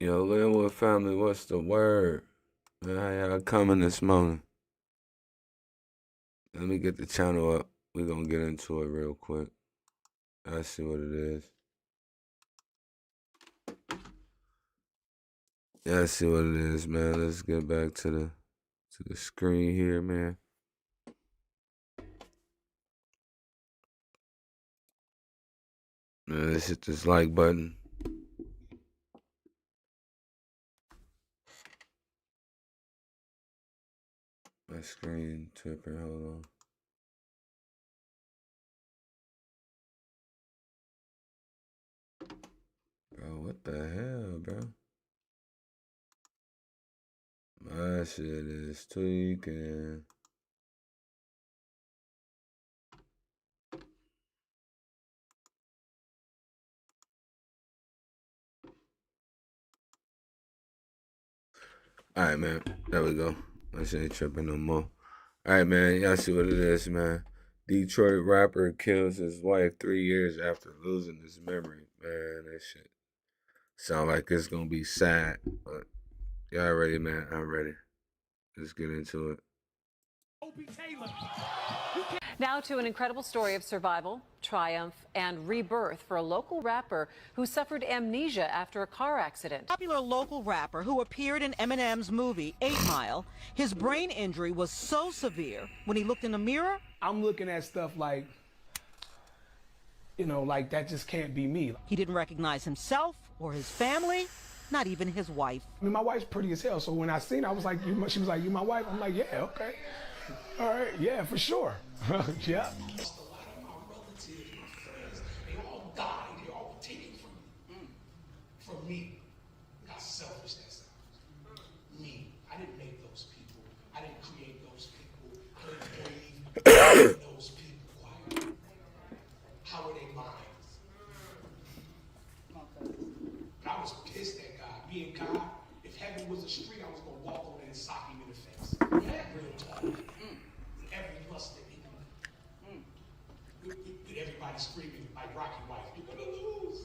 Yo, Linwood family, what's the word? Man, how y'all coming this morning? Let me get the channel up. We're gonna get into it real quick. I see what it is. Yeah, I see what it is, man. Let's get back to the screen here, man. Man, let's hit this like button. My screen tripping, hold on. Bro, what the hell, bro? My shit is tweaking. Alright, man. There we go. My shit ain't tripping no more. Alright, man. Y'all see what it is, man. Detroit rapper kills his wife 3 years after losing his memory. Man, that shit sound like it's gonna be sad. But y'all ready, man? I'm ready. Let's get into it. Now to an incredible story of survival, triumph, and rebirth for a local rapper who suffered amnesia after a car accident. Popular local rapper who appeared in Eminem's movie 8 Mile, his brain injury was so severe when he looked in the mirror. I'm looking at stuff like, you know, like that just can't be me. He didn't recognize himself or his family, not even his wife. I mean, my wife's pretty as hell, so when I seen her, I was like, she was like, you my wife? I'm like, yeah, okay. All right, yeah, for sure. Yeah. A lot of my relatives and my friends, they all died. They all were taken from me. Look how selfish that sounds. Me. I didn't make those people. I didn't create those people. I didn't breathe those people. Quiet. How are they minds? But I was pissed at God. Me and God, if heaven was a street, I was going to walk over there and sock him in the face. Real talk. Every lust that with everybody screaming like Rocky Wife, you're gonna lose.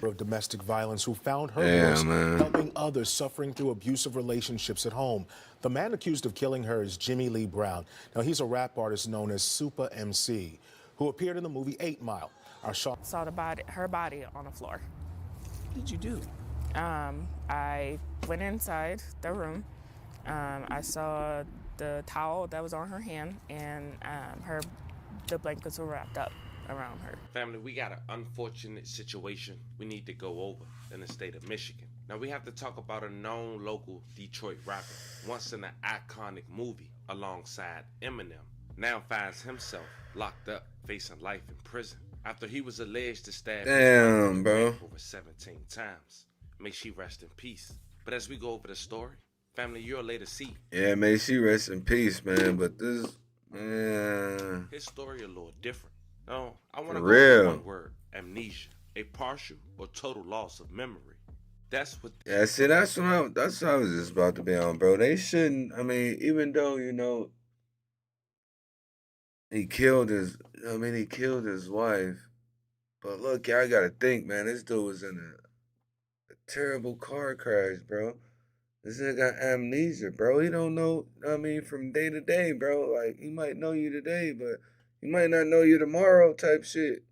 Of domestic violence who found her Man. helping others suffering through abusive relationships at home. The man accused of killing her is Jimmy Lee Brown. Now, he's a rap artist known as Super MC, who appeared in the movie 8 Mile. Saw her body on the floor. What did you do? I went inside the room. I saw the towel that was on her hand, and the blankets were wrapped up around her. Family, we got an unfortunate situation we need to go over in the state of Michigan. Now we have to talk about a known local Detroit rapper, once in an iconic movie alongside Eminem, now finds himself locked up facing life in prison after he was alleged to stab Damn, bro. over 17 times. May she rest in peace. But as we go over the story, family, you'll later see. Yeah, may she rest in peace, man. But this, man. His story a little different. No, I want to For go real. with one word: amnesia, a partial or total loss of memory. That's what. Yeah, see, that's what I was just about to be on, bro. They shouldn't. I mean, even though he killed his wife. But look, y'all gotta think, man. This dude was in a terrible car crash, bro. This nigga got amnesia, bro. He don't know. I mean, from day to day, bro. Like, he might know you today, but he might not know you tomorrow, type shit.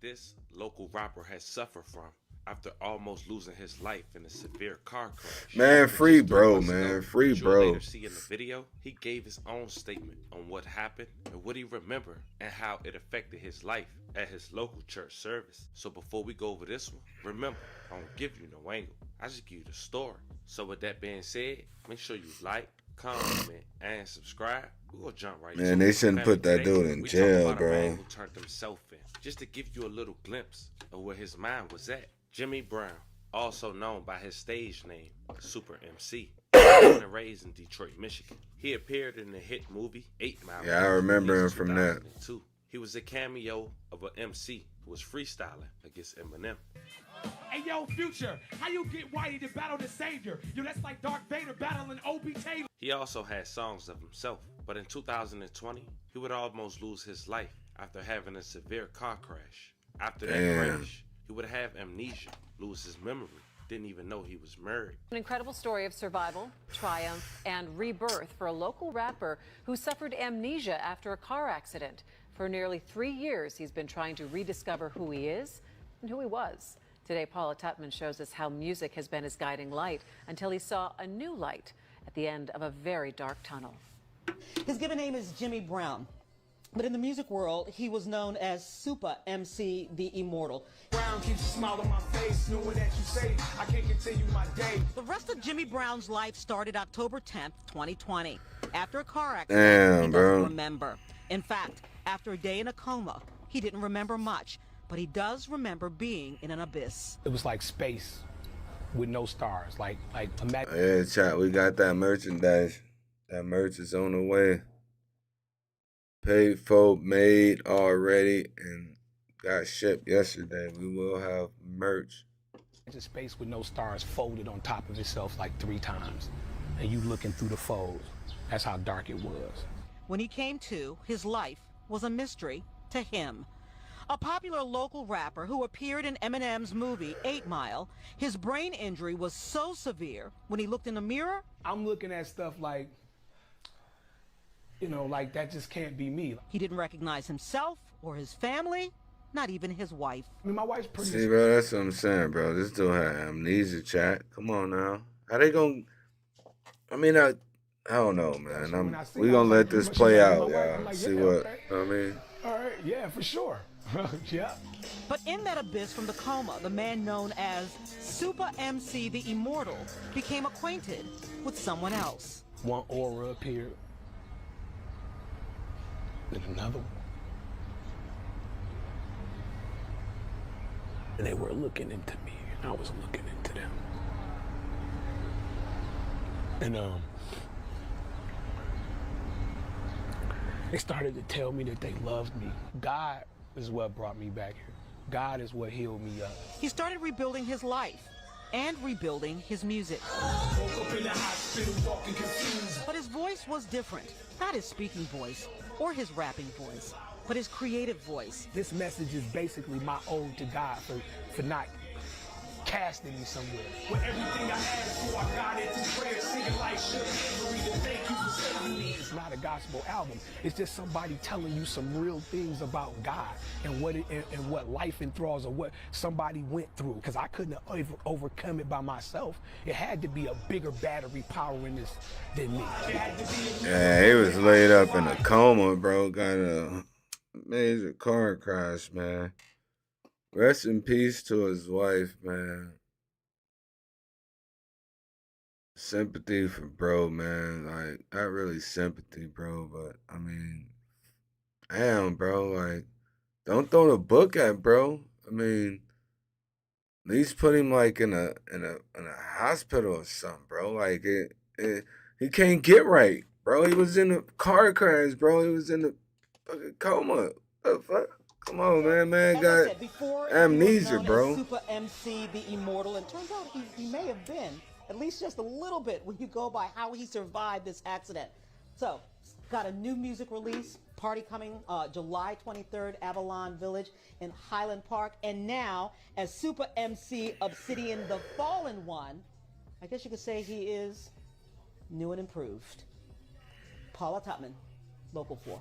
This local rapper has suffered from after almost losing his life in a severe car crash. Man, free Just 3 bro, months man. ago, Free which you'll bro. later see in the video, he gave his own statement on what happened and what he remembered and how it affected his life at his local church service. So before we go over this one, remember, I don't give you no angle. I just give you the story. So with that being said, make sure you like, comment, and subscribe. We're gonna jump right Man, into they it. shouldn't Family, put that today, dude in we jail, talk about a man bro. who turned himself in, just to give you a little glimpse of where his mind was at. Jimmy Brown, also known by his stage name, Super MC, born and raised in Detroit, Michigan. He appeared in the hit movie 8 Mile. Yeah, I remember him from that. 2002. He was a cameo of an MC who was freestyling against Eminem. Hey, yo, Future, how you get Whitey to battle the Savior? Yo, that's like Darth Vader battling O.B. Taylor. He also had songs of himself, but in 2020, he would almost lose his life after having a severe car crash. After that Damn. crash, he would have amnesia. amnesia, lose his memory, didn't even know he was married. An incredible story of survival, triumph, and rebirth for a local rapper who suffered amnesia after a car accident. For nearly 3 years, he's been trying to rediscover who he is and who he was. Today, Paula Tutman shows us how music has been his guiding light until he saw a new light at the end of a very dark tunnel. His given name is Jimmy Brown. But in the music world, he was known as Super MC the Immortal. Brown keeps a smile on my face, knowing that you say I can't continue my day. The rest of Jimmy Brown's life started October 10th, 2020. After a car accident, Damn, he bro. doesn't remember. In fact, after a day in a coma, he didn't remember much, but he does remember being in an abyss. It was like space with no stars. Like imagine. Yeah, chat, we got that merchandise. That merch is on the way. Paid for, made already, and got shipped yesterday. We will have merch. Just space with no stars folded on top of itself like 3 times. And you looking through the folds. That's how dark it was. When he came to, his life was a mystery to him. A popular local rapper who appeared in Eminem's movie 8 Mile, his brain injury was so severe, when he looked in the mirror, I'm looking at stuff like, you know, like that just can't be me. he didn't recognize himself or his family, not even his wife. I mean, my wife's pretty. See, bro, that's what I'm saying, bro. This dude had amnesia, chat. Come on now. How they gonna... I mean, I don't know, man. We gonna let this play out, y'all. See what... I mean... All right, yeah, for sure. Yeah. But in that abyss from the coma, the man known as Super MC the Immortal became acquainted with someone else. One aura appeared. Then another one. And they were looking into me, and I was looking into them. And they started to tell me that they loved me. God is what brought me back here. God is what healed me up. He started rebuilding his life and rebuilding his music. Woke up in the hospital, walking confused. But his voice was different. Not his speaking voice or his rapping voice, but his creative voice. This message is basically my ode to God for not casting me somewhere. With everything I asked for, I got it through prayer, singing like sugar. Thank you for saving me. It's not a gospel album. It's just somebody telling you some real things about God and what life enthralls or what somebody went through. Because I couldn't overcome it by myself. It had to be a bigger battery powering this than me. Yeah, he was laid up in a coma, bro. Got a major car crash, man. Rest in peace to his wife, man. Sympathy for bro, man. Like, not really sympathy, bro, but I mean, damn, bro. Like, don't throw the book at bro. I mean, at least put him like in a hospital or something, bro. Like he can't get right, bro. He was in a car crash, bro. He was in a fucking coma. What the fuck? Come on, man. Man got amnesia, bro. Super MC the Immortal, and turns out he may have been, at least just a little bit, when you go by how he survived this accident. So, got a new music release, party coming July 23rd, Avalon Village in Highland Park, and now as Super MC Obsidian the Fallen One, I guess you could say he is new and improved. Paula Tutman, Local 4.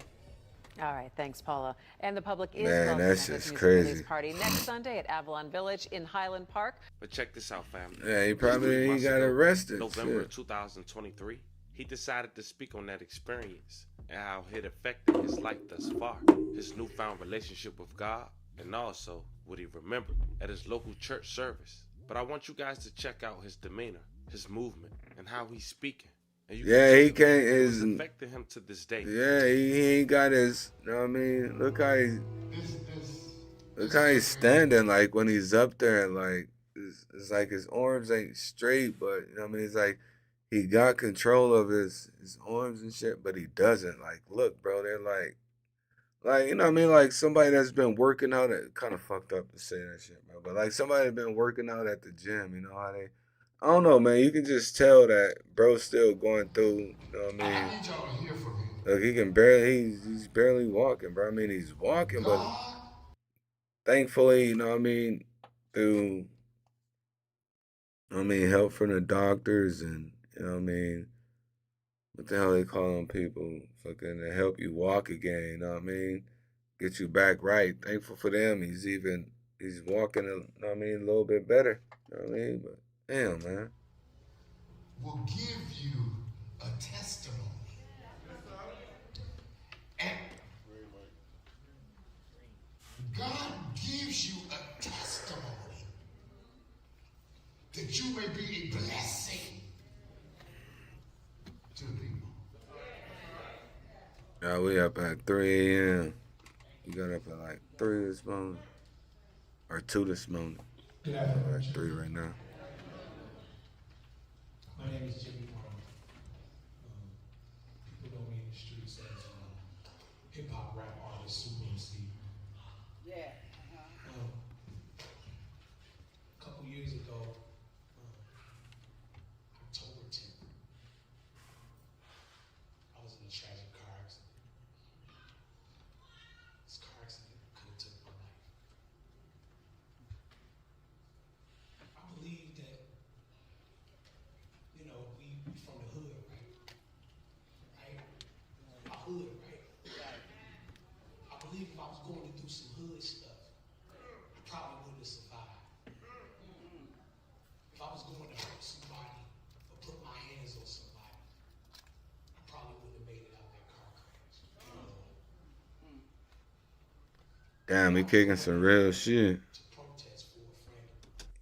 All right, thanks, Paula. And the public is Man, welcome that's at this just music crazy. release party next Sunday at Avalon Village in Highland Park. But check this out, family. Yeah, he probably 3 months got ago, arrested. November Shit. 2023, he decided to speak on that experience and how it affected his life thus far, his newfound relationship with God, and also what he remembered at his local church service. But I want you guys to check out his demeanor, his movement, and how he's speaking. And you Yeah, can he see can't. it's affecting him to this day. Yeah, he ain't got his. You know what I mean? Look how he's standing. Like when he's up there, like it's like his arms ain't straight, but you know what I mean? It's like he got control of his arms and shit, but he doesn't. Like, look, bro, they're like you know what I mean? Like somebody that's been working out at, kind of fucked up to say that shit, bro. But like somebody that's been working out at the gym, you know how they. I don't know, man. You can just tell that bro's still going through. You know what I mean? I need y'all to hear from me. Look, he can barely. He's barely walking, bro. I mean, he's walking, but thankfully, you know what I mean. through, help from the doctors and, what the hell they call them people? Fucking to help you walk again, Get you back right. Thankful for them. He's walking, a little bit better. But damn, man. Will give you a testimony. And God gives you a testimony that you may be a blessing to the people. Yeah, we up at 3 a.m. We got up at like 3 this morning. Or 2 this morning. Good afternoon. We're at 3 right now. My name is Jimmy Brown. People know me in the streets as hip hop rap artist, Super MC. Yeah. A couple years ago, October 10th, I was in a tragic car accident. This car accident could have took my life. I believe that, we from the hood, right? Right? My hood, right? I believe if I was going to do some hood stuff, I probably wouldn't have survived. If I was going to hurt somebody or put my hands on somebody, I probably wouldn't have made it out that car crash. Damn, he kicking some real shit. To protest for a friend.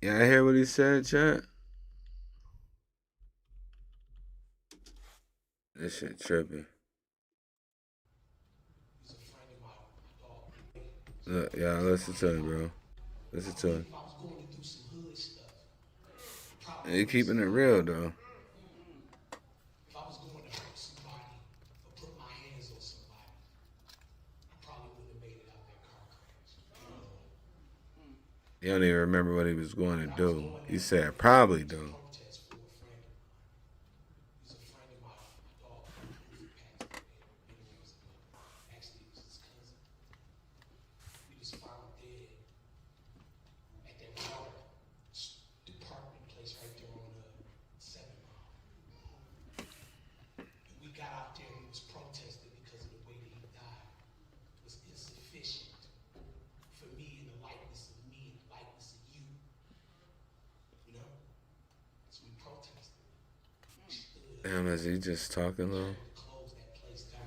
Yeah, I hear what he said, chat. This shit tripping. He's a friend of my dog. Look, yeah, listen to it, bro. Listen to it. If I was going to do some hood stuff, I probably He keeping it real, though. if I was going to hurt somebody or put my hands on somebody, I probably wouldn't have made it out that car crash. He don't even remember what he was going to do. He said probably, though. Protest for a friend of mine. He's a friend of my dog who passed away many years ago. Actually, it was his cousin. We was found dead at that water department place right there on 7 Mile. And we got out there and we was protesting because of the way that he died was insufficient for me in the likeness of me and the likeness of you. So we protested. Damn, is he just talking low? Close that place down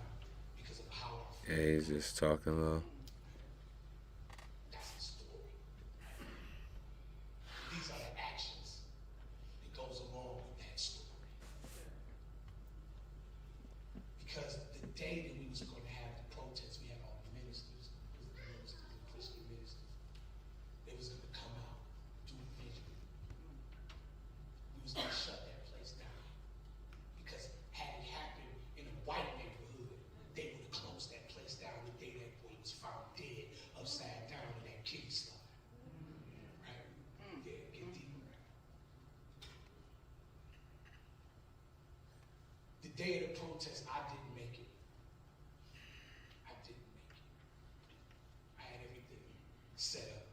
because of how I Yeah, he's just talking low. That's the story. These are the actions that goes along with that story. Because the day that we was going to have the protest, we had all the ministers, the Christian ministers. They was going to come out, do a vision. We was going to shut that place down. Because had it happened in a white neighborhood, they would have closed that place down the day that boy was found dead upside down in that kitty slide. Right? Yeah, get deeper. The day of the protest, I didn't make it. I didn't make it. I had everything set up.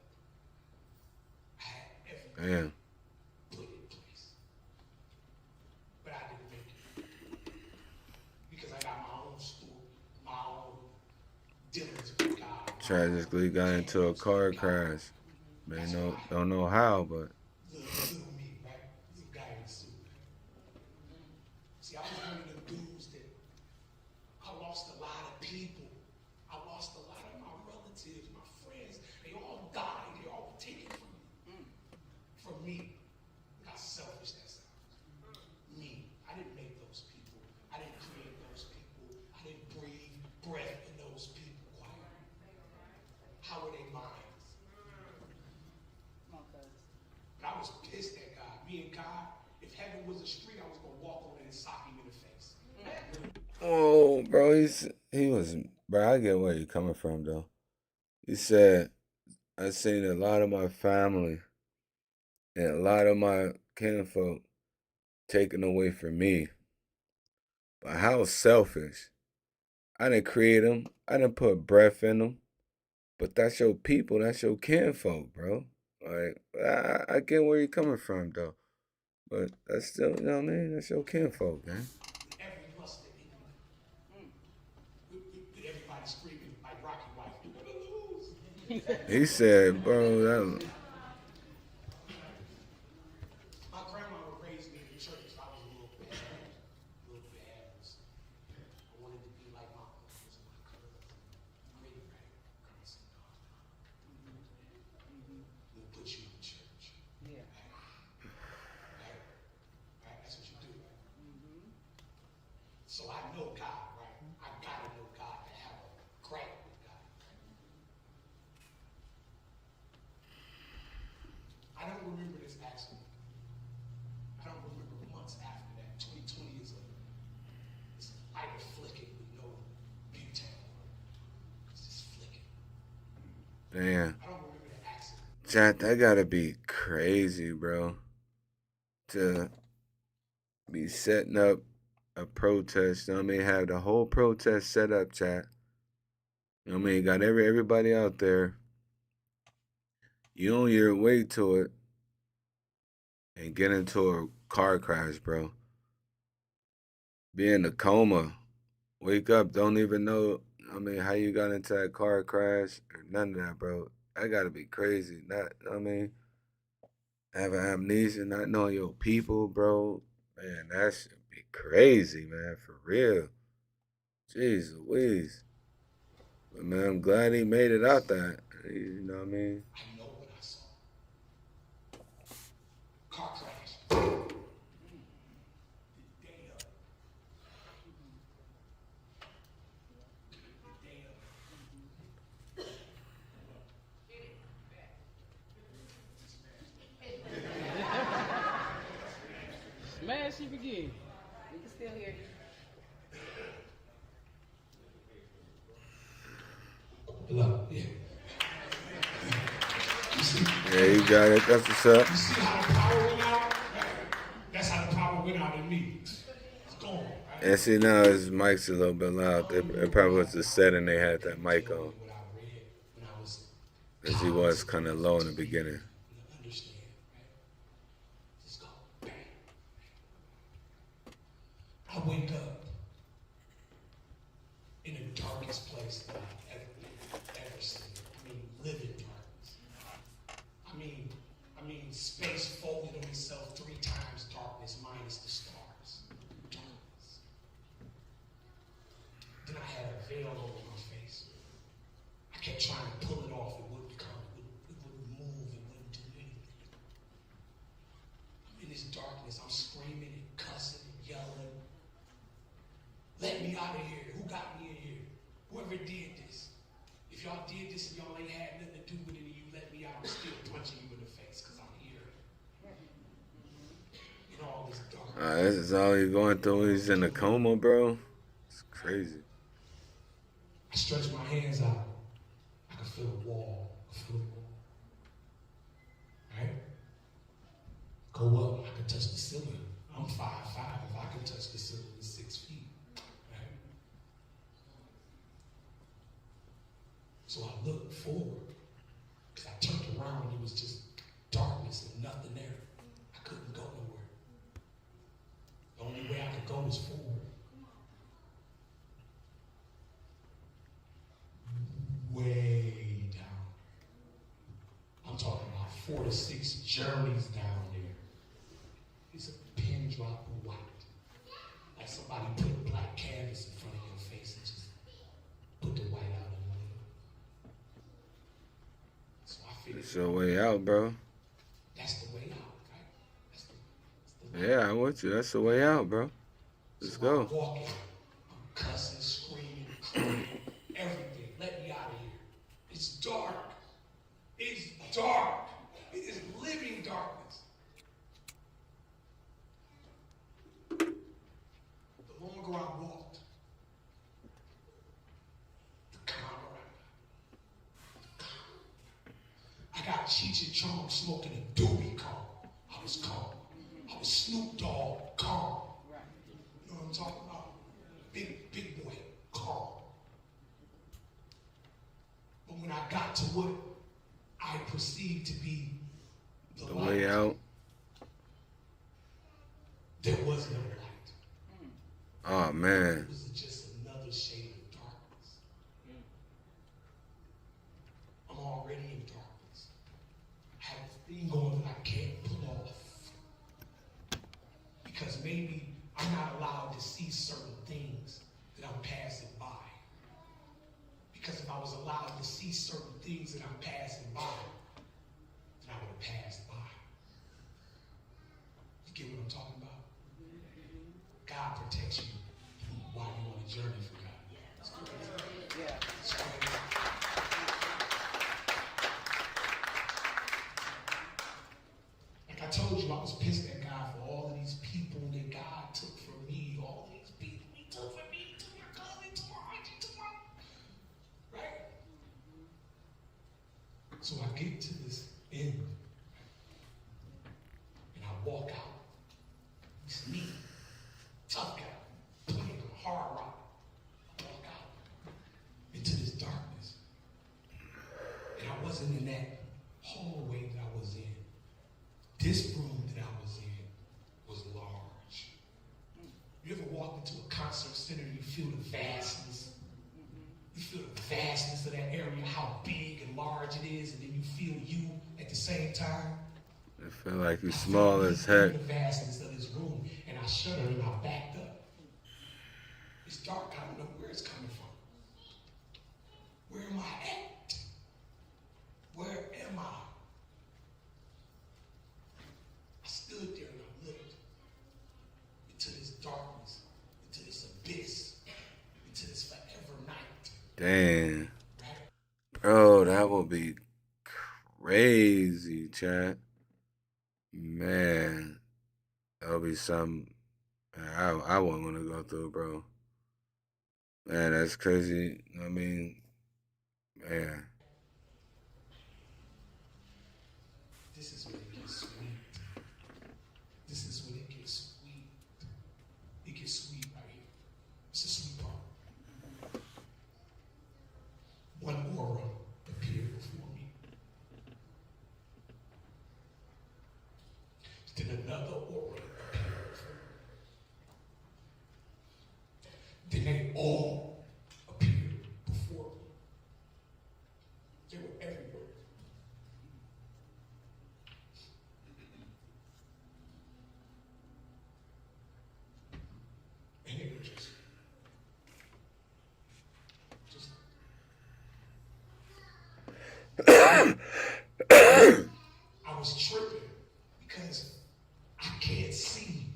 I had everything Damn. put in place. But I didn't make it. Because I got my own story, my own dealings with God. Tragically got into a car crash. Man, don't know how, but Little me, right? Little guy in the suit. See, I was one of them dudes that I lost a lot of people. I lost a lot of my relatives, my friends. They all died. They all were taken from me. Look how selfish that sounds. Me. I didn't make those people. I didn't create those people. I didn't breathe breath in those people. Quiet. How are they mine? But I was pissed at God. Me and God, if heaven was a street, I was going to walk on it and sock him in the face. oh, bro, he was, bro. I get where you're coming from, though. He said, I seen a lot of my family and a lot of my kinfolk taken away from me. But how selfish. I didn't create them. I didn't put breath in them. But that's your people. That's your kinfolk, bro. Like, I get where you're coming from, though. But that's still, you know what I mean? That's your kinfolk, man. Every luster in me. With everybody screaming like Rocky White. You're gonna lose. He said, bro, that. My grandma raised me in the church. I was a little bad. I wanted to be like my uncles and my cousins. Great grandparents. We'll put you in church. Yeah. Right? That's what you do, right? So I know God, right? I gotta know God to have a grant with God. I don't remember this accident. I don't remember months after that. 2020 is it's light flicking with no butane. It's just flicking. Damn. I don't remember the accident. Chat, that gotta be crazy, bro. To be setting up a protest, you know what I mean? Have the whole protest set up, chat. You know what I mean? Got everybody out there. You on your way to it and get into a car crash, bro. Be in a coma. Wake up, don't even know, I mean, how you got into that car crash or none of that, bro. That gotta be crazy. Not, I mean, having amnesia, not knowing your people, bro. Man, that should be crazy, man, for real. Jeez Louise. But man, I'm glad he made it out that. You know what I mean? I know what I saw. Car crash. The day of. The day of. Smash it again. We can still hear you. Hello, yeah. Yeah, you got it. That's what's up. You see how the power went out? That's how the power went out in me. It's gone, right? And see, now his mic's a little bit loud. It probably was the setting they had that mic on. Because he was kind of low in the beginning. Understand, right? Just go bang. I wake up in the darkest place that I've ever seen. I mean, live in darkness. I mean, space folded on itself 3 times darkness minus the stars. Darkness. Then I had a veil over my face. I kept trying to pull it off. It wouldn't come. It wouldn't move. It wouldn't do anything. I'm in this darkness. I'm screaming and cussing and yelling. Let me out of here. Who got me in here? Whoever did this. If y'all did this and y'all ain't had nothing to do with it and you let me out, I'm still punching you in the face because I'm here. In all this darkness. This is all he's going through. He's in a coma, bro. It's crazy. I stretch my hands out. I can feel a wall. I feel a wall. Right? Go up. I can touch the ceiling. I'm 5'5". If I can touch the ceiling, it's 6 feet. Right? So I looked forward. Because I turned around and it was just darkness and nothing there. I couldn't go nowhere. The only way I could go was forward. Way down. I'm talking about 4 to 6 journeys down there. It's a pin drop of white. Like somebody put black canvas in front of your face and just put the white out in one. So I figured. It's your way out, bro. That's the way out, right? That's the Yeah, I'm with you. That's the way out, bro. Let's so go. I'm walking. I'm cussing, screaming, crying, everything. Let me out of here. It's dark. It's dark. It is living darkness. The longer I walked, the calmer I got Cheech and Chong smoking a doobie calm. I was calm. I was Snoop Dogg calm. You know what I'm talking about? Big boy calm. But when I got to what I perceived to be man. It was just another shade of darkness. I'm already in darkness. I have a thing going that I can't pull off. Because maybe I'm not allowed to see certain things that I'm passing by. Because if I was allowed to see certain things that I'm passing by, then I would have passed by. You get what I'm talking about? God protects you while you're on a journey for God. It's crazy. Yeah. It's crazy. Like I told you, I was pissed at God for all of these people that God took from me. All these people He took from me. He took my cousin, He took my auntie, He took my... Right? So I get to this end. And I walk out. It's me. Tough guy. Playing a hard rock. I walk out into this darkness. And I wasn't in that hallway that I was in. This room that I was in was large. You ever walk into a concert center and you feel the vastness? You feel the vastness of that area, how big and large it is, and then you feel you at the same time. I feel like you're small as heck. The vastness of this room, and I shuddered and I backed up. It's dark. I don't know where it's coming from. Where am I at? Where am I? I stood there and I looked into this darkness, into this abyss, into this forever night. Damn. Bro, that would be crazy, chat. Man, that would be something I wouldn't want to go through, bro. Man, that's crazy. I mean, man. This is when it gets sweet. This is when it gets sweet. It gets sweet right here. It's a sweet part. One aura appeared before me. Then another aura appeared before me. Then they all appeared before me. They were everywhere. And they were just I was tripping because I can't see,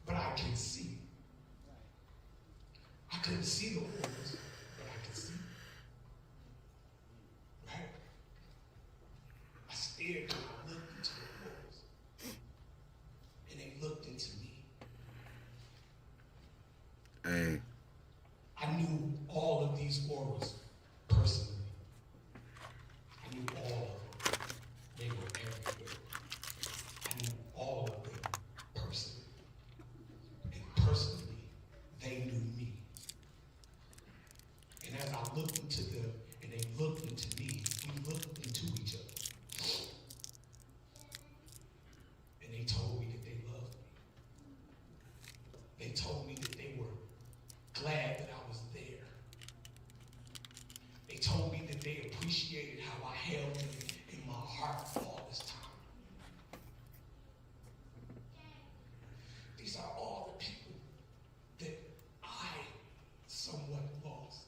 but I can see. I couldn't see the auras, but I could see. Right? I stared and I looked into the auras. And they looked into me. Hey. I knew all of these auras personally. I knew all of them. They were everywhere. I knew all of them personally. And personally, they knew me. And as I looked into them and they looked into me, we looked into each other. And they told me that they loved me. They told me that they were glad that I was there. They told me that they appreciated how I held them in my heart all this time. These are all the people that I somewhat lost.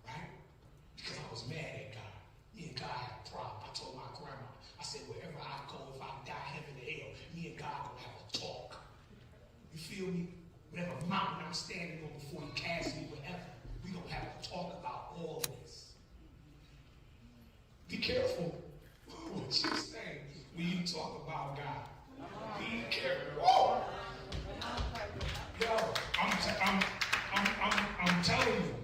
Right? Because I was mad at God. Me and God had a problem. I told my grandma, I said, wherever I go, if I die heaven to hell, me and God gonna have a talk. You feel me? Whatever mountain I'm standing on before He casts me, whatever, we gonna have a talk about all of this. Be careful what you say when you talk about God. Be careful. Yo, I'm telling you,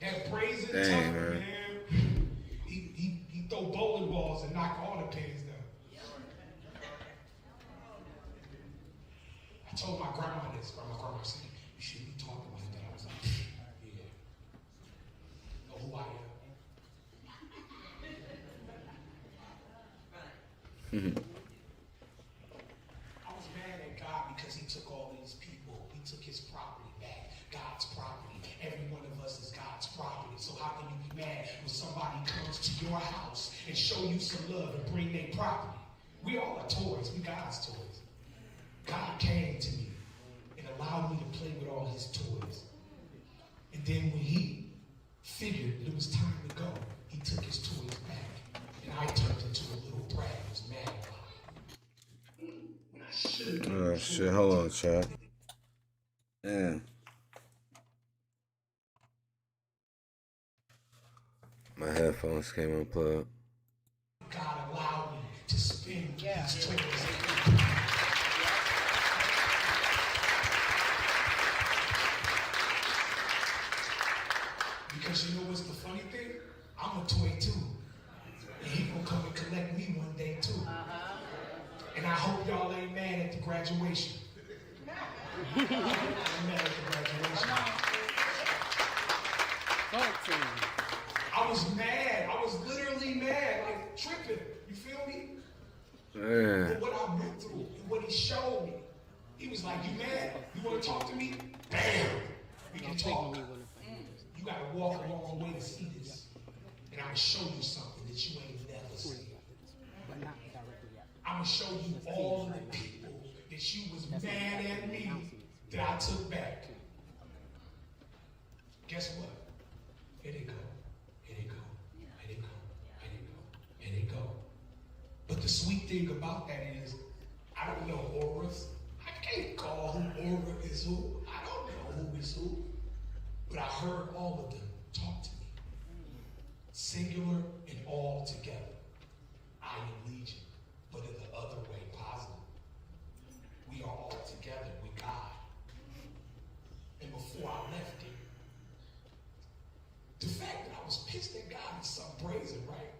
that brazen tongue, man, he throw bowling balls and knock all the pins down. I told my grandma this. My grandma said, you shouldn't be talking like that. I was like, yeah. Know who I am. I was mad at God because He took all these people. He took His prophets. to your house and show you some love and bring their property. We all are toys. We God's toys. God came to me and allowed me to play with all his toys. And then when he figured it was time to go, he took his toys back. And I turned into a little brat and was mad about it. Oh shit, hold on, chat. Damn. My headphones came unplugged. God allowed me to spin these toys. Because you know what's the funny thing? I'm a toy too. And he gonna come and collect me one day too. And I hope y'all ain't mad at the graduation. I'm mad at the graduation. I was mad. I was literally mad, like tripping. You feel me? Man. But what I went through and what he showed me, he was like, "You mad? You want to talk to me? Bam! We can talk. You got to walk a long way to see this. And I'm going to show you something that you ain't never seen. I'm going to show you all of the people that you was mad at me that I took back. Guess what? Here they go. Here they go. Here they go. Here they go. Here they go. But the sweet thing about that is, I don't know auras. I can't call who aura is who. I don't know who is who. But I heard all of them talk to me. Singular and all together. I am Legion, but in the other way, positive. We are all together with God. And before I left it, the fact that I was pissed at God is something brazen, right?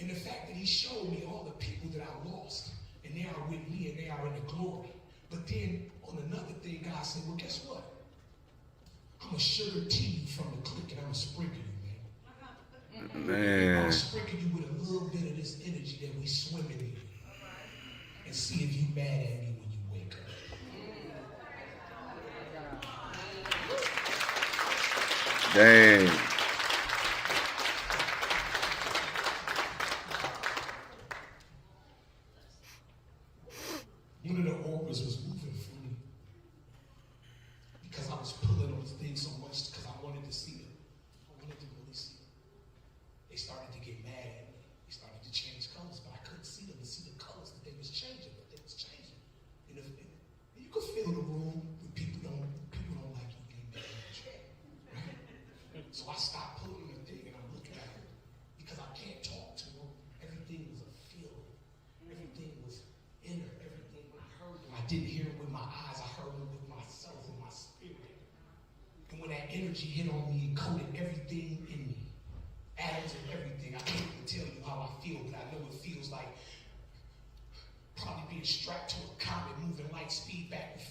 And the fact that he showed me all the people that I lost, and they are with me and they are in the glory. But then on another thing, God said, well, guess what? I'm going to sugar tea you from the clique and I'm going to sprinkle you, man. Man. I'm going to sprinkle you with a little bit of this energy that we swimming in. And see if you mad at me when you wake up. Dang. One of the auras was moving for me because I was pulling on things so much because I wanted to see them. I wanted to really see them. They started to get mad at me. They started to change colors, but I couldn't see them to see the colors that they was changing, but they was changing. And you could feel the room when people don't like you getting mad at you, right? So I stopped pulling the thing and I'm looking at it because I can't talk to them. Everything was a feeling. Everything was inner. Everything I heard them. I didn't hear them with my eyes. I heard them with myself and my spirit. And when that energy hit on me, it coated everything in me. Atoms and everything. I can't even tell you how I feel, but I know it feels like probably being strapped to a comet moving light speed back and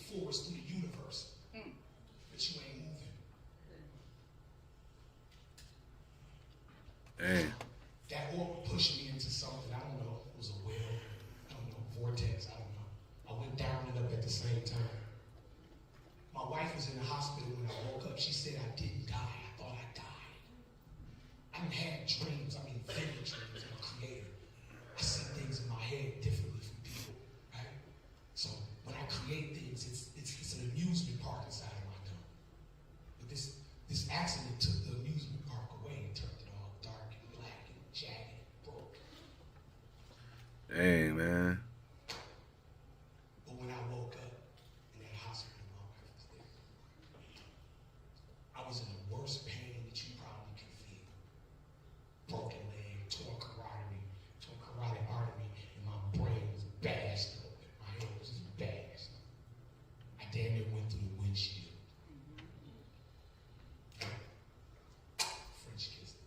forwards through the universe. But you ain't moving. Dang. That aura pushed me into something, I don't know, it was a well, I don't know, vortex, I don't know. I went down and up at the same time. My wife was in the hospital when I woke up. She said I didn't die. I thought I died. I didn't have dreams, I mean vivid dreams. I'm a creator. I see things in my head differently from people, right? So when I create things, it's an amusement park inside of my dome. But this accident took the amusement park away and turned it all dark and black and jagged and broke. Dang, man. But when I woke up in that hospital, my wife was there. I was in the worst pain that you probably can feel. Broken leg, torn carotid artery, and my brain was bashed up. My head was just bashed. I damn near went through the windshield. French kissed it.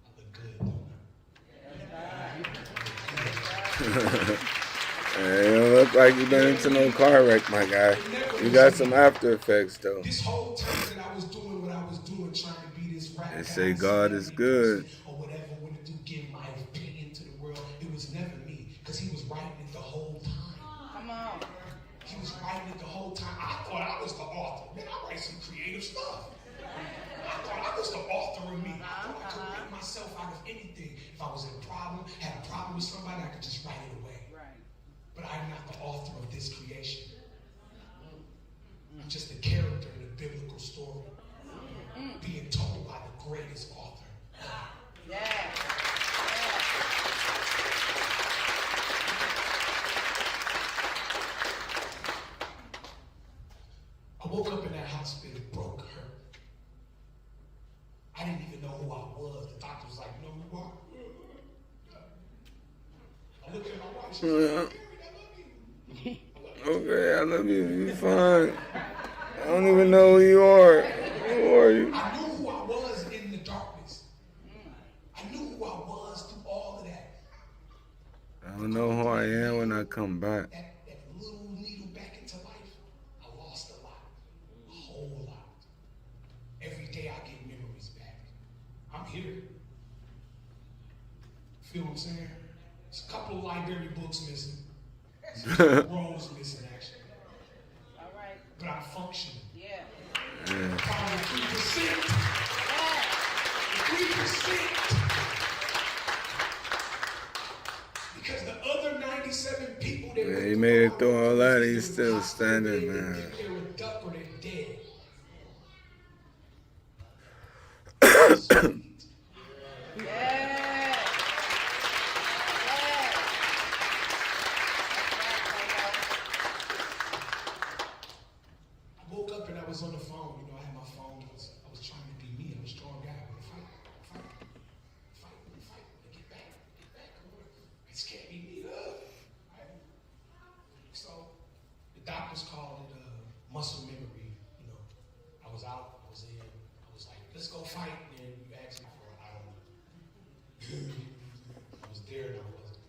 I look good, don't I? Hey, you don't look like you've been into no car wreck, my guy. You got some after effects, though. This whole time that I was doing what I was doing, trying to be this rap They guy, say God is good. or whatever, wanted to give my opinion to the world. It was never me, because he was writing it the whole time. Come on. He was writing it the whole time. I thought I was the author. Man, I write some creative stuff. I thought I was the author of me. I thought I could make myself out of anything. If I was in a problem, had a problem with somebody, I could just write it away. Right. But I'm not the author of this creation. I'm just a character in a biblical story, being told by the greatest author. Yeah. I woke up in that hospital broke, hurt. I didn't even know who I was. The doctor was like, "You know who you are?" I looked at my wife. She said, "Gary, I love you." Okay, I love you. You fine. I don't even know who you are. Who are you? I knew who I was in the darkness. I knew who I was through all of that. I don't know who I am when I come back. That little needle back into life, I lost a lot. A whole lot. Every day I get memories back. I'm here. Feel what I'm saying? There's a couple of library books missing. Rows missing, actually. All right. But I'm functioning. Yeah. Probably 3%. 3%. Because the other 97 people that Yeah, he made it through all that. He's still standing, man. They're a duck or they're dead. I woke up and I was on the phone. You know, I had my phone. I was trying to be me. I'm a strong guy. I'm gonna fight. Get back. I just can't be beat up. Right? So the doctors called it muscle memory. You know, I was out. I was in. I was like, let's go fight. And you asked me for it. I don't know. I was there and I wasn't.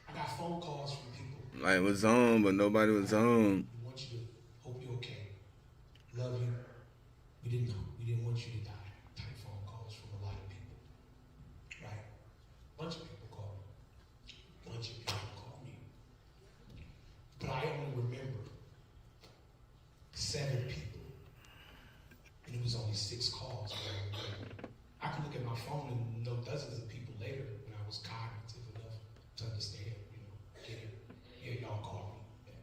I got phone calls from people. Light was on, but nobody was home. We want you to hope you're okay. Love you. We didn't know. We didn't want you to die. Type phone calls from a lot of people. Right? Bunch of people called me. Bunch of people called me. But I only remember 7 people. And it was only 6 calls. I could look at my phone and know dozens of people later when I was cognitive enough to understand, you know, get it. Yeah, y'all called me. Yeah.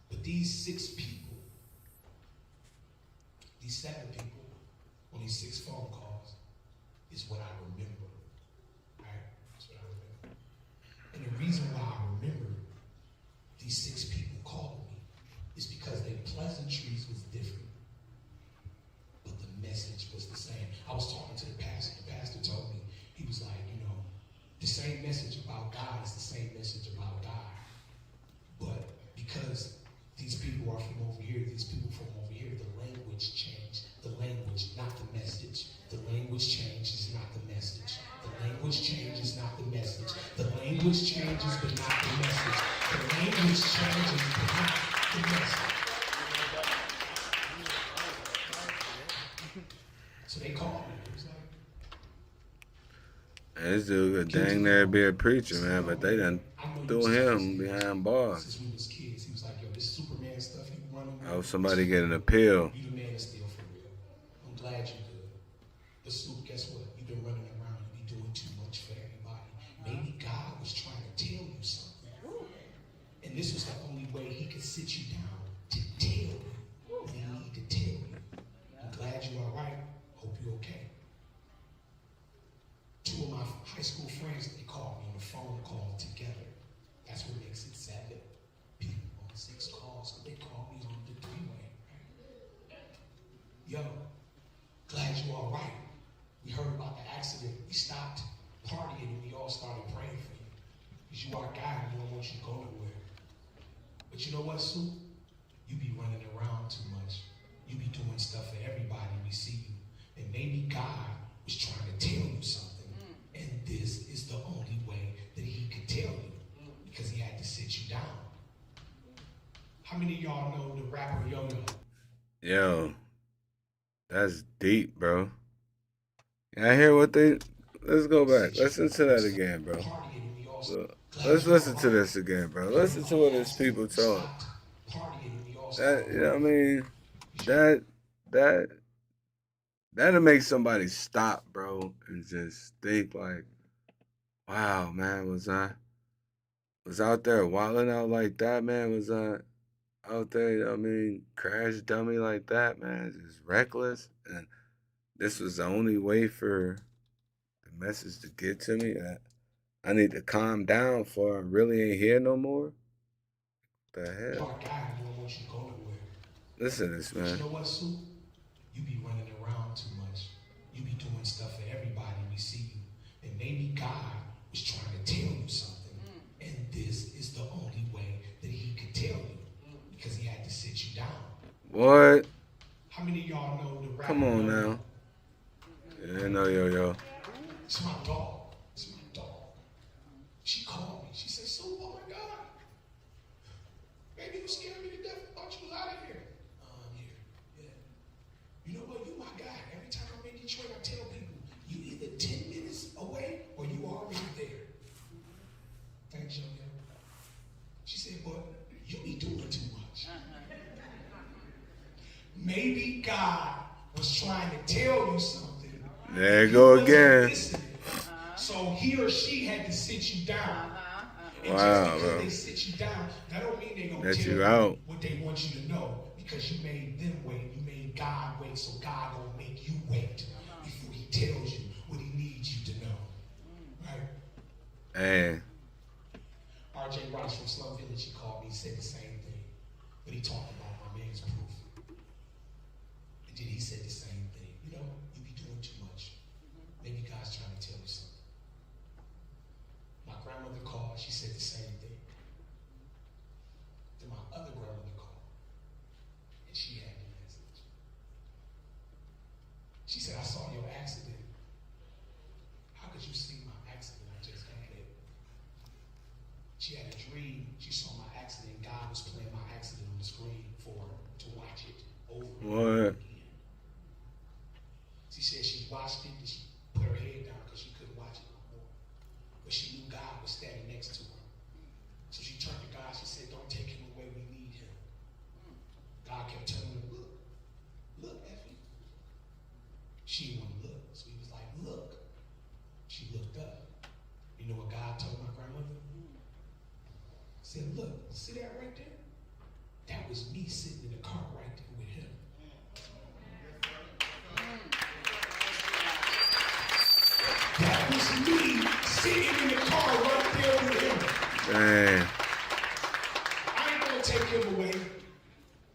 But these 6 people, these 7 people, on these 6 phone calls, is what I remember. Right? That's what I remember. And the reason why I remember these 6 people calling me is because their pleasantries was different. But the message was the same. I was talking to the pastor. The pastor told me, he was like, you know, the same message about God is the same message about God. But because these people are from over here, these people from over here, the language changed. The language, not the message. The language changes, not the message. The language changes, not the message. The language changes, but not the message. The language changes, but not the message. So they called me. It was like, This dude could dang near be a preacher, man, but they done threw him behind bars. since we was kids, he was like, yo, this Superman stuff you running with, Oh, somebody get an appeal. you the man that's still for real. I'm glad you good. But Snoop, guess what? You've been running around, you be doing too much for everybody. Maybe God was trying to tell you something. And this was the only way he could sit you down to tell you what he needed to tell you. I'm glad you're all right. Hope you're okay. 2 of my high school friends, they called me on a phone call together. That's what makes it 7 people on 6 calls. So they called me on the 3-way. Yo, glad you're all right. We heard about the accident. We stopped partying and we all started praying for you. Because you are a guy and we don't want you to go nowhere. But you know what, Sue? You be running around too much. You be doing stuff for everybody. We see you. And maybe God was trying to tell you something. And this is the only way that he could tell you. Because he had to sit you down. How many of y'all know the rapper Yo-Yo? Yo, that's deep, bro. I hear what they... Let's go back. Listen to that again, bro. Look, let's listen to this again, bro. Listen to what his people talk. That, you know what I mean? That that'll make somebody stop, bro, and just think like, wow, man, was out there wilding out like that, man? Was I out there, I mean, crash dummy like that, man? Just reckless. And this was the only way for the message to get to me. I need to calm down for I really ain't here no more. The hell? Our guy, you don't want you to go nowhere. Listen to this, But you man. know what, Sue? You be running around too much. You be doing stuff for everybody we see you. And maybe God was trying to tell you something. And this is the only way that he could tell you. Because he had to sit you down. What? How many of y'all know the rapper? Come on now. Yeah, no, yo. It's my dog. It's my dog. She called me. She said, Sue, oh my God. Baby, you scared me to death. I thought you was out of here. Yeah. You know what? You my guy. Every time I'm in Detroit, I tell people, you either 10 minutes away or you already there. Thanks, young girl. She said, but you be doing too much. Maybe God was trying to tell you something. There you go again. So he or she had to sit you down. And Wow, just because bro. they sit you down, that don't mean they're going to Let tell you you out. what they want you to know. Because you made them wait. You made God wait. So God going to make you wait before he tells you what he needs you to know. Right? Hey, R.J. Rice from Slum Village, he called me, said the same thing. But he talked about my man's proof. And then he said the same thing. You know, you be doing too much. Maybe God's trying to tell you something. My grandmother called, she said the same thing. Then my other grandmother called, and she had the message. She said, I saw your accident. How could you see my accident? I just had it. She had a dream. She saw my accident. God was playing my accident on the screen for her to watch it over and over what? again. She said she watched it and she put her head down because she couldn't watch it no more. But she knew God was standing next to her. So she turned to God. She said, don't take him away. We need him. God kept telling her, look, Effie. She didn't want to look. So he was like, look. She looked up. You know what God told my grandmother? He said, look, see that right there? That was me sitting in the car right there with him. That was me sitting in the car right there with him. Dang. I ain't gonna take him away.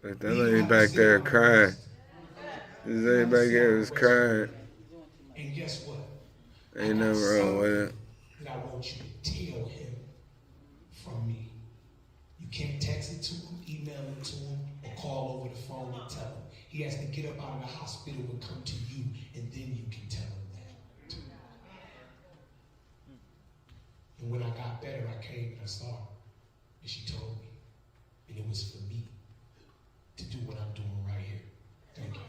But that lady back there crying. This lady back here was crying. And guess what? Ain't nothing wrong with it. That I want you to tell him from me. You can't text it to him, email it to him, or call over the phone and tell him. He has to get up out of the hospital and come to you, and then you can tell him that. And when I got better, I came and I saw her, and she told me. And it was for me to do what I'm doing right here. Thank you.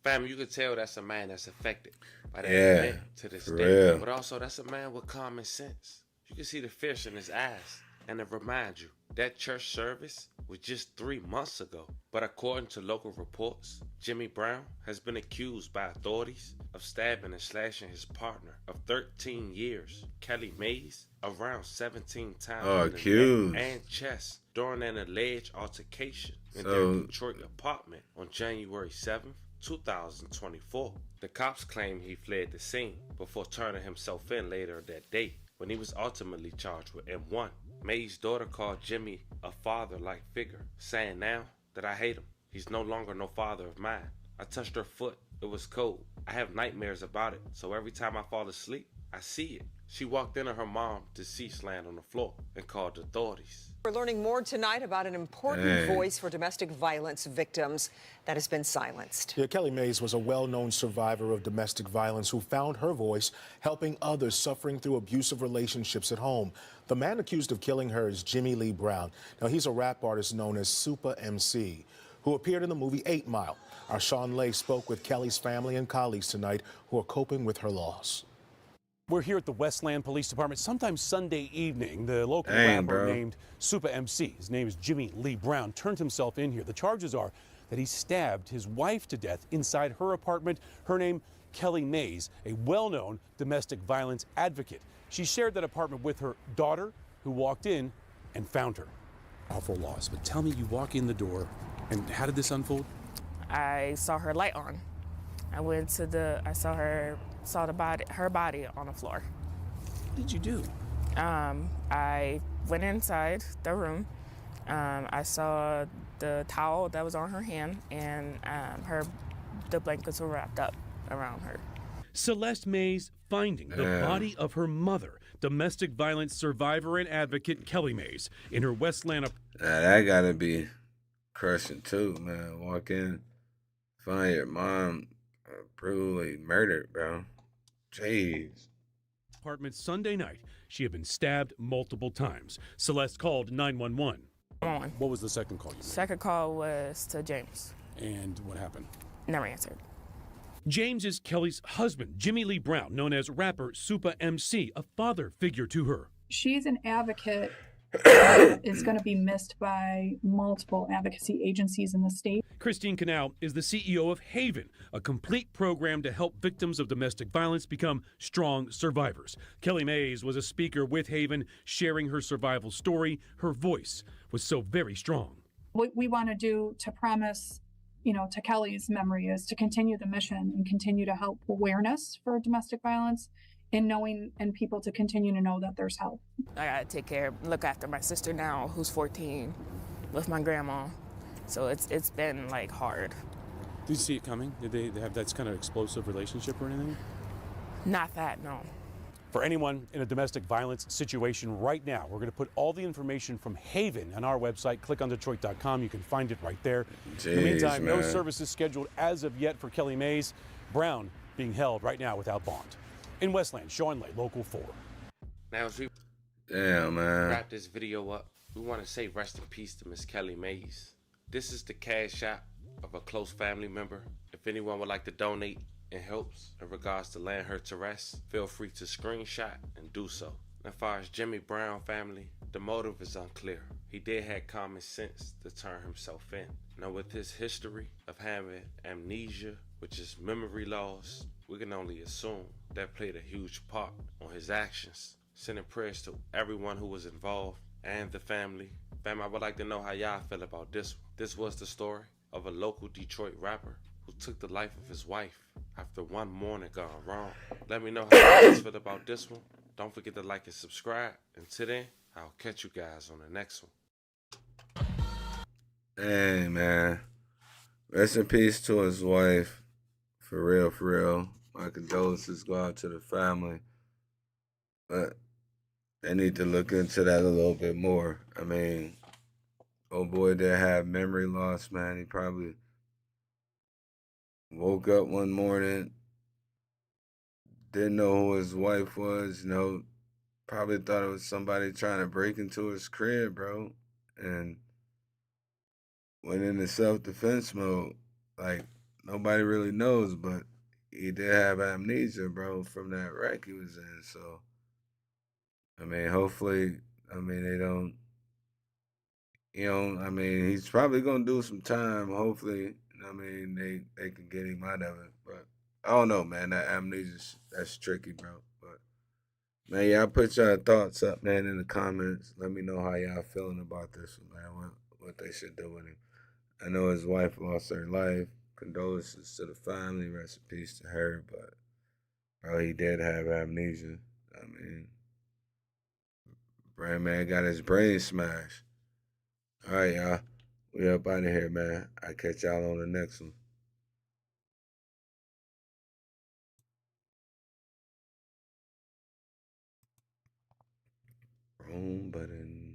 Family, you can tell that's a man that's affected by that Yeah, event to this for day. real. But also, that's a man with common sense. You can see the fish in his eyes, and it reminds you that church service was just 3 months ago. But according to local reports, Jimmy Brown has been accused by authorities of stabbing and slashing his partner of 13 years, Kelly Mays, around 17 times Oh, in the accused. neck and chest during an alleged altercation in their So- Detroit apartment on January 7th. 2024. The cops claim he fled the scene before turning himself in later that day when he was ultimately charged with M1. May's daughter called Jimmy a father-like figure, saying now that I hate him. He's no longer no father of mine. I touched her foot. It was cold. I have nightmares about it, so every time I fall asleep, I see it. She walked into her mom, deceased, laying on the floor, and called authorities. We're learning more tonight about an important voice for domestic violence victims that has been silenced. Yeah, Kelly Mays was a well-known survivor of domestic violence who found her voice helping others suffering through abusive relationships at home. The man accused of killing her is Jimmy Lee Brown. Now, he's a rap artist known as Super MC, who appeared in the movie 8 Mile. Our Sean Lay spoke with Kelly's family and colleagues tonight who are coping with her loss. We're here at the Westland Police Department. Sometime Sunday evening, the local Dang, rapper bro. named Super MC, his name is Jimmy Lee Brown, turned himself in here. The charges are that he stabbed his wife to death inside her apartment. Her name, Kelly Mays, a well-known domestic violence advocate. She shared that apartment with her daughter, who walked in and found her. Awful loss, but tell me, you walk in the door, and how did this unfold? I saw her light on. I saw her body on the floor. What did you do? I went inside the room. I saw the towel that was on her hand, and the blankets were wrapped up around her. Celeste Mays finding the body of her mother, domestic violence survivor and advocate Kelly Mays, in her Westland. That gotta be crushing too, man. Walk in, find your mom brutally murdered, bro. Jeez. Apartment Sunday night. She had been stabbed multiple times. Celeste called 911. What was the second call you made? Second call was to James. And what happened? Never answered. James is Kelly's husband, Jimmy Lee Brown, known as rapper Super MC, a father figure to her. She's an advocate that is going to be missed by multiple advocacy agencies in the state. Christine Canal is the CEO of Haven, a complete program to help victims of domestic violence become strong survivors. Kelly Mays was a speaker with Haven, sharing her survival story. Her voice was so very strong. What we want to do to promise, to Kelly's memory is to continue the mission and continue to help awareness for domestic violence and people to continue to know that there's help. I gotta look after my sister now, who's 14, with my grandma. So it's been like hard. Did you see it coming? Did they have that kind of explosive relationship or anything? Not that, no. For anyone in a domestic violence situation right now, we're going to put all the information from Haven on our website. Click on Detroit.com. You can find it right there. Jeez, in the meantime, man. no services scheduled as of yet for Kelly Mays. Brown being held right now without bond. In Westland, Sean Lay, Local 4. Now, as we Damn, man. wrap this video up, we want to say rest in peace to Miss Kelly Mays. This is the cash app of a close family member. If anyone would like to donate and helps in regards to laying her to rest, feel free to screenshot and do so. As far as Jimmy Brown family, the motive is unclear. He did have common sense to turn himself in. Now, with his history of having amnesia, which is memory loss, we can only assume that played a huge part on his actions. Sending prayers to everyone who was involved and the family. Fam, I would like to know how y'all feel about this one. This was the story of a local Detroit rapper who took the life of his wife after one morning gone wrong. Let me know how you guys feel about this one. Don't forget to like and subscribe. Until then, I'll catch you guys on the next one. Hey, man. Rest in peace to his wife. For real, for real. My condolences go out to the family. But they need to look into that a little bit more. I mean, old boy did have memory loss, man. He probably woke up one morning, didn't know who his wife was, probably thought it was somebody trying to break into his crib, bro. And went into self-defense mode. Like, nobody really knows, but he did have amnesia, bro, from that wreck he was in. So, I mean, hopefully, they don't, he's probably going to do some time. Hopefully, they can get him out of it. But I don't know, man. That amnesia, that's tricky, bro. But, man, y'all put y'all thoughts up, man, in the comments. Let me know how y'all feeling about this one, man, what they should do with him. I know his wife lost her life. Condolences to the family. Rest in peace to her. But, bro, he did have amnesia. Brain man got his brain smashed. All right, y'all. We up out of here, man. I'll catch y'all on the next one. Wrong button.